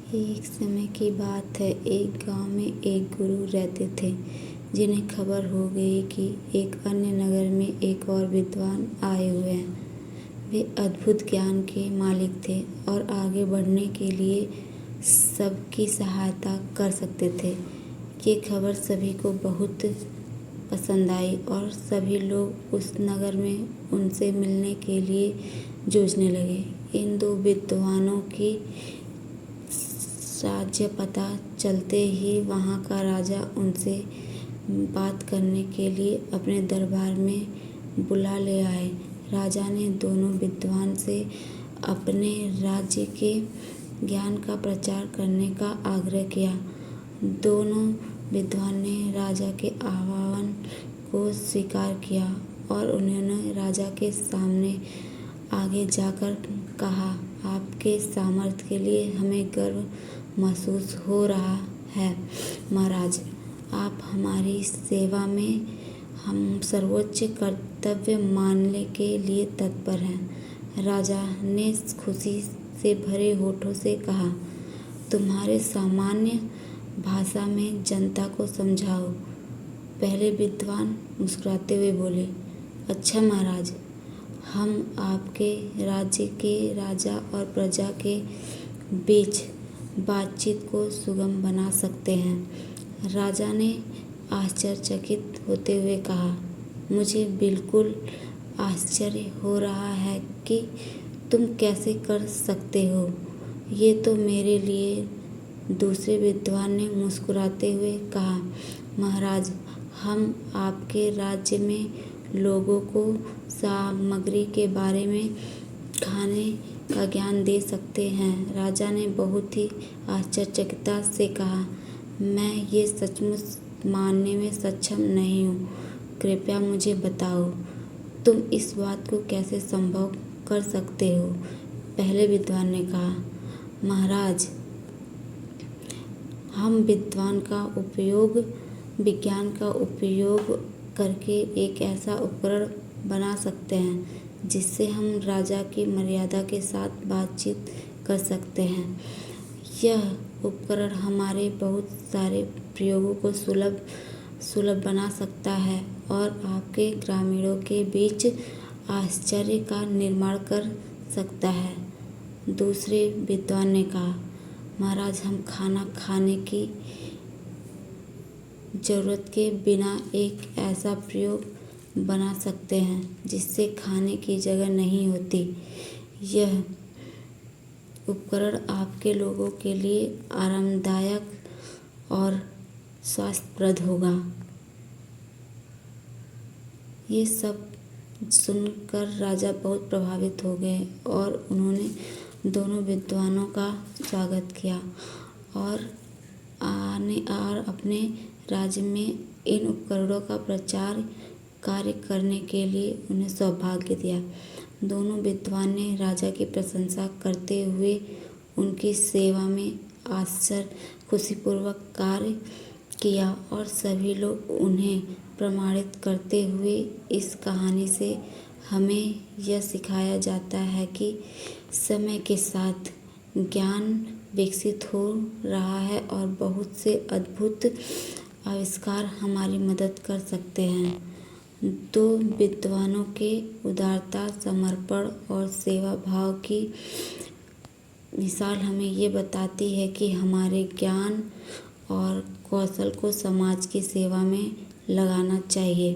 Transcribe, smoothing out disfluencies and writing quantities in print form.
एक समय की बात है। एक गांव में एक गुरु रहते थे जिन्हें खबर हो गई कि एक अन्य नगर में एक और विद्वान आए हुए हैं। वे अद्भुत ज्ञान के मालिक थे और आगे बढ़ने के लिए सबकी सहायता कर सकते थे। ये खबर सभी को बहुत पसंद आई और सभी लोग उस नगर में उनसे मिलने के लिए जूझने लगे। इन दो विद्वानों की राज्य पता चलते ही वहाँ का राजा उनसे बात करने के लिए अपने दरबार में बुला ले आए। राजा ने दोनों विद्वान से अपने राज्य के ज्ञान का प्रचार करने का आग्रह किया। दोनों विद्वान ने राजा के आह्वान को स्वीकार किया और उन्होंने राजा के सामने आगे जाकर कहा, आपके सामर्थ्य के लिए हमें गर्व महसूस हो रहा है महाराज। आप हमारी सेवा में हम सर्वोच्च कर्तव्य मानने के लिए तत्पर हैं। राजा ने खुशी से भरे होठों से कहा, तुम्हारे सामान्य भाषा में जनता को समझाओ। पहले विद्वान मुस्कुराते हुए बोले, अच्छा महाराज, हम आपके राज्य के राजा और प्रजा के बीच बातचीत को सुगम बना सकते हैं। राजा ने आश्चर्यचकित होते हुए कहा, मुझे बिल्कुल आश्चर्य हो रहा है कि तुम कैसे कर सकते हो। ये तो मेरे लिए। दूसरे विद्वान ने मुस्कुराते हुए कहा, महाराज, हम आपके राज्य में लोगों को सामग्री के बारे में खाने का ज्ञान दे सकते हैं। राजा ने बहुत ही आश्चर्यचकितता से कहा, मैं ये सचमुच मानने में सक्षम नहीं हूँ। कृपया मुझे बताओ, तुम इस बात को कैसे संभव कर सकते हो। पहले विद्वान ने कहा, महाराज, हम विज्ञान का उपयोग करके एक ऐसा उपकरण बना सकते हैं जिससे हम राजा की मर्यादा के साथ बातचीत कर सकते हैं। यह उपकरण हमारे बहुत सारे प्रयोगों को सुलभ बना सकता है और आपके ग्रामीणों के बीच आश्चर्य का निर्माण कर सकता है। दूसरे विद्वान ने कहा, महाराज, हम खाना खाने की जरूरत के बिना एक ऐसा प्रयोग बना सकते हैं जिससे खाने की जगह नहीं होती। यह उपकरण आपके लोगों के लिए आरामदायक और स्वास्थ्यप्रद होगा। ये सब सुनकर राजा बहुत प्रभावित हो गए और उन्होंने दोनों विद्वानों का स्वागत किया और अपने राज्य में इन उपकरणों का प्रचार कार्य करने के लिए उन्हें सौभाग्य दिया। दोनों विद्वान ने राजा की प्रशंसा करते हुए उनकी सेवा में खुशीपूर्वक कार्य किया और सभी लोग उन्हें प्रमाणित करते हुए इस कहानी से हमें यह सिखाया जाता है कि समय के साथ ज्ञान विकसित हो रहा है और बहुत से अद्भुत आविष्कार हमारी मदद कर सकते हैं। दो विद्वानों के उदारता, समर्पण और सेवा भाव की मिसाल हमें ये बताती है कि हमारे ज्ञान और कौशल को समाज की सेवा में लगाना चाहिए।